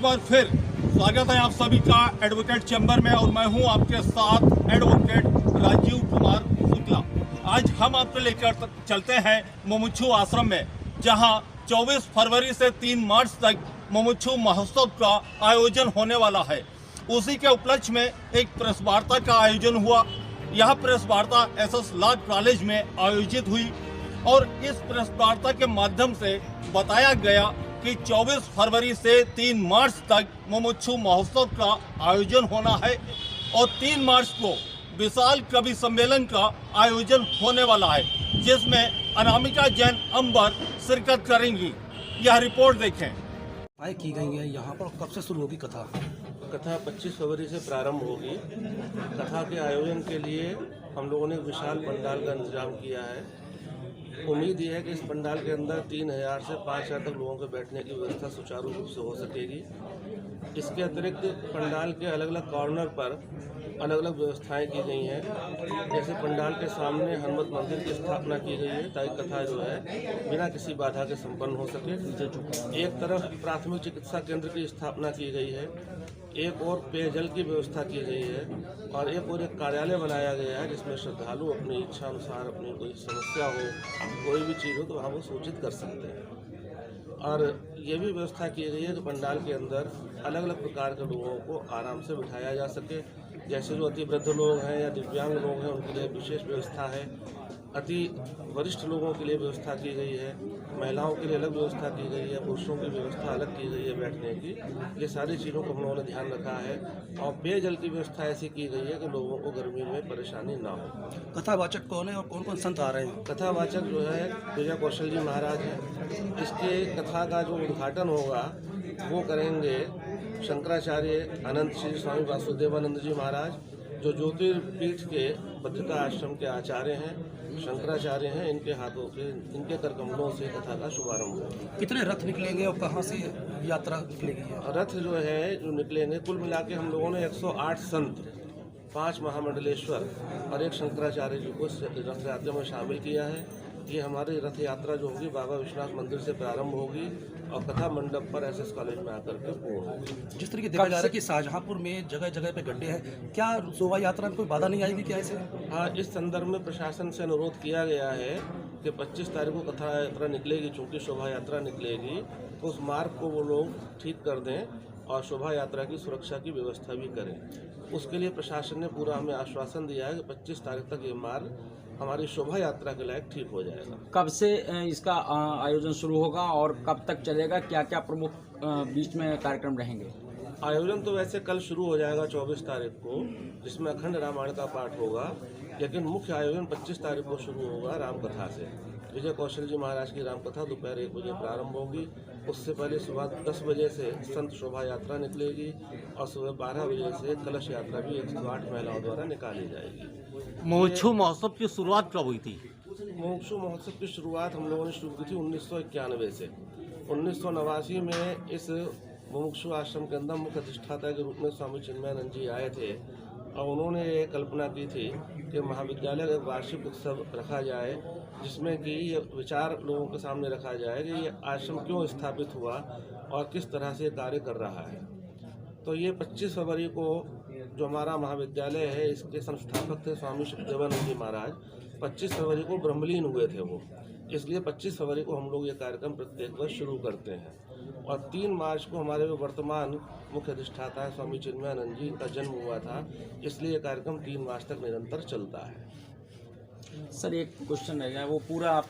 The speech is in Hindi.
बार फिर स्वागत है आप सभी का एडवोकेट चैम्बर में और मैं हूं आपके साथ एडवोकेट राजीव कुमार शुक्ला। आज हम आपको लेकर चलते हैं मुमुक्षु आश्रम में, जहां 24 फरवरी से 3 मार्च तक मुमुक्षु महोत्सव का आयोजन होने वाला है। उसी के उपलक्ष्य में एक प्रेस वार्ता का आयोजन हुआ। यह प्रेस वार्ता एसएस लॉ कॉलेज में आयोजित हुई और इस प्रेस वार्ता के माध्यम से बताया गया कि 24 फरवरी से 3 मार्च तक मुमुक्षु महोत्सव का आयोजन होना है और 3 मार्च को विशाल कवि सम्मेलन का आयोजन होने वाला है, जिसमें अनामिका जैन अंबर शिरकत करेंगी। यह रिपोर्ट देखें। की गई है यहाँ पर कब से शुरू होगी कथा? कथा 25 फरवरी से प्रारंभ होगी। कथा के आयोजन के लिए हम लोगों ने विशाल पंडाल का इंतजाम किया है। उम्मीद यह है कि इस पंडाल के अंदर 3000 से 5000 तक लोगों के बैठने की व्यवस्था सुचारू रूप से हो सकेगी। इसके अतिरिक्त पंडाल के अलग अलग कॉर्नर पर अलग अलग व्यवस्थाएं की गई हैं। जैसे पंडाल के सामने हनुमत मंदिर की स्थापना की गई है ताकि कथा जो है बिना किसी बाधा के संपन्न हो सके। एक तरफ प्राथमिक चिकित्सा केंद्र की स्थापना की गई है, एक और पेयजल की व्यवस्था की गई है और एक कार्यालय बनाया गया है जिसमें श्रद्धालु अपनी इच्छा अनुसार अपनी कोई समस्या हो, कोई भी चीज़ हो तो वहाँ वो सूचित कर सकते हैं। और ये भी व्यवस्था की गई है कि पंडाल के अंदर अलग अलग प्रकार के लोगों को आराम से बिठाया जा सके। जैसे जो अति वृद्ध लोग हैं या दिव्यांग लोग हैं उनके लिए विशेष व्यवस्था है। अति वरिष्ठ लोगों के लिए व्यवस्था की गई है, महिलाओं के लिए अलग व्यवस्था की गई है, पुरुषों की व्यवस्था अलग की गई है बैठने की। ये सारी चीज़ों को हम लोगों ने ध्यान रखा है और पेयजल की व्यवस्था ऐसी की गई है कि लोगों को गर्मी में परेशानी ना हो। कथावाचक कौन है और कौन कौन संत आ रहे हैं? कथावाचक जो है विजय कौशल जी महाराज हैं। इसके कथा का जो उद्घाटन होगा वो करेंगे शंकराचार्य अनंत श्री स्वामी वासुदेवानंद जी महाराज, जो ज्योतिर्पीठ के बद्रिका आश्रम के आचार्य हैं, शंकराचार्य हैं। इनके हाथों से, इनके करकमलों से कथा का शुभारंभ होगा। कितने रथ निकलेंगे और कहाँ से यात्रा निकलेगी? रथ जो है जो निकलेंगे, कुल मिला के हम लोगों ने 108 संत, 5 महामंडलेश्वर और 1 शंकराचार्य जी को रथ यात्रा में शामिल किया है। ये हमारी रथ यात्रा जो होगी बाबा विश्वनाथ मंदिर से प्रारंभ होगी और कथा मंडप पर एसएस कॉलेज में आकर के पूर्ण होगी। जिस तरीके देखा जा रहा है कि शाहजहांपुर में जगह जगह पे गड्ढे हैं, क्या शोभा यात्रा में कोई बाधा नहीं आएगी क्या ऐसे? हाँ, इस संदर्भ में प्रशासन से अनुरोध किया गया है कि 25 तारीख को कथा यात्रा निकलेगी, चूँकि शोभा यात्रा निकलेगी तो उस मार्ग को वो लोग ठीक कर दें और शोभा यात्रा की सुरक्षा की व्यवस्था भी करें। उसके लिए प्रशासन ने पूरा हमें आश्वासन दिया है कि 25 तारीख तक ये मार्ग हमारी शोभा यात्रा के लायक ठीक हो जाएगा। कब से इसका आयोजन शुरू होगा और कब तक चलेगा? क्या क्या प्रमुख बीच में कार्यक्रम रहेंगे? आयोजन तो वैसे कल शुरू हो जाएगा 24 तारीख को, जिसमें अखंड रामायण का पाठ होगा, लेकिन मुख्य आयोजन 25 तारीख को शुरू होगा रामकथा से। विजय कौशल जी महाराज की रामकथा दोपहर 1 बजे प्रारंभ होगी। उससे पहले सुबह 10 बजे से संत शोभा यात्रा निकलेगी और सुबह 12 बजे से कलश यात्रा भी 108 महिलाओं द्वारा निकाली जाएगी। मुमुक्षु महोत्सव की शुरुआत कब हुई थी? मुमुक्षु महोत्सव की शुरुआत हम लोगों ने शुरू की थी 1991 से। 1989 में इस मुमुक्षु आश्रम के अंदर मुख्य अधिष्ठाता के रूप में स्वामी चिन्मयानंद जी आए थे और उन्होंने ये कल्पना की थी कि महाविद्यालय का वार्षिक उत्सव रखा जाए, जिसमें कि ये विचार लोगों के सामने रखा जाए कि ये आश्रम क्यों स्थापित हुआ और किस तरह से कार्य कर रहा है। तो ये 25 फरवरी को जो हमारा महाविद्यालय है, इसके संस्थापक थे स्वामी शुकदेवानंद जी महाराज। 25 फरवरी को ब्रह्मलीन हुए थे वो, इसलिए 25 फरवरी को हम लोग ये कार्यक्रम प्रत्येक वर्ष शुरू करते हैं और 3 मार्च को हमारे जो वर्तमान मुख्य अधिष्ठाता है स्वामी चिन्मयानंद जी का जन्म हुआ था, इसलिए ये कार्यक्रम 3 मार्च तक निरंतर चलता है। सर, एक क्वेश्चन रह गया, वो पूरा आप